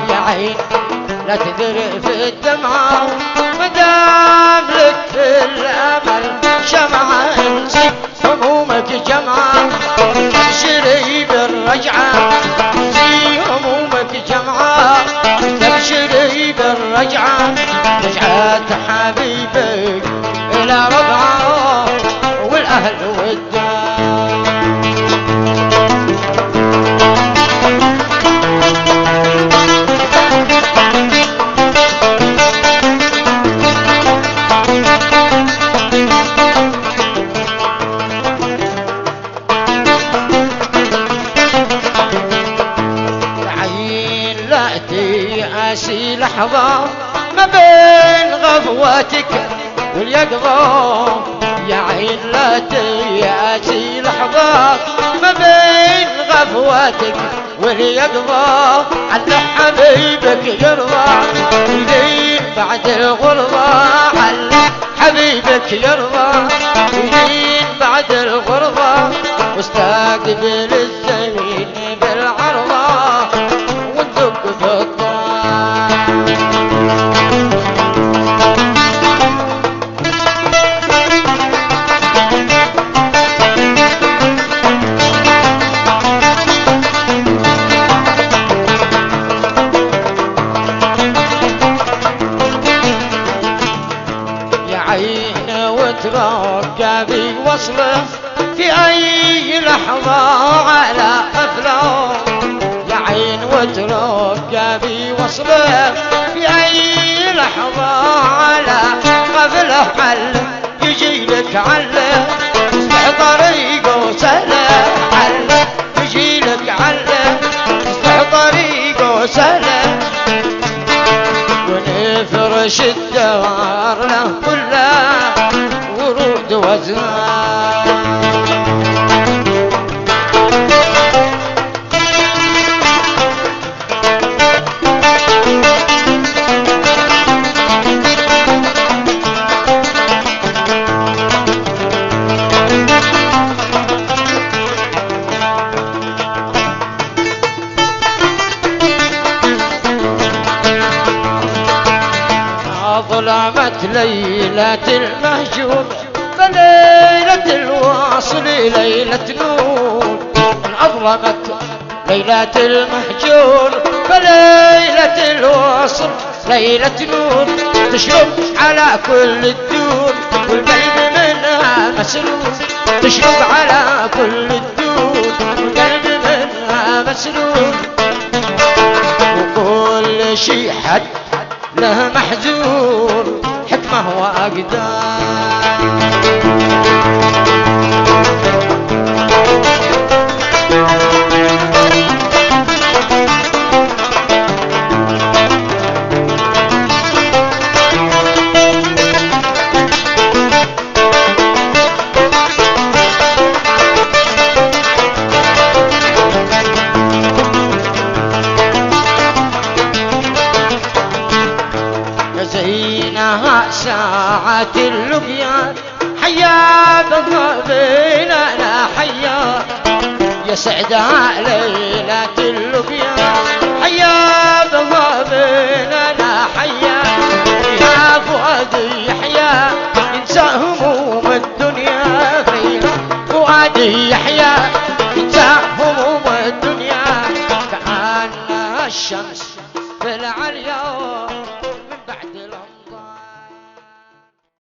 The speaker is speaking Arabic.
يا عين لا تذرف الدمعة مدام لك في الأمل شمعة انسي همومك جمعة تبشري بالرجعة انسي همومك جمعة تبشري بالرجعة رجعة حبيبك إلى ربعه والأهل والدار. العين لا تيأسي لحظة ما بين غفوتك واليقظة، يا عين لا تيأسي لحظة ما بين غفوتك واليقظة، على حبيبك يرضى يدين بعد الغربة، على حبيبك يرضى يدين بعد الغربة، واستقبل الزمين بالعرضة وندق بالطار. وترقى بوصله في أي لحظة على أفله، يا عين وترقى بوصله في أي لحظة على قفله، حله يجي لك عله يصبح طريقه سهله، حله يجي لك عله يصبح طريقه سهله، ونفرش الدوار له كلها ورود وزهار. ظلمت ليلة المهجور فليلة الواصل ليلة نور، أظلمت ليلة المهجور فليلة الواصل ليلة نور، تشرب على كل الدور والقلب منها مسرور، تشرب على كل الدور والقلب منها مسرور، وكل شي حد له محزور حكمه وأقدار. زينها ساعة اللقيا حيا بيننا حيا، يسعدها ليلة اللقيا حيا بيننا حيا، يا فؤادي يحيا ينسى هموم الدنيا، فيها فؤادي يحيا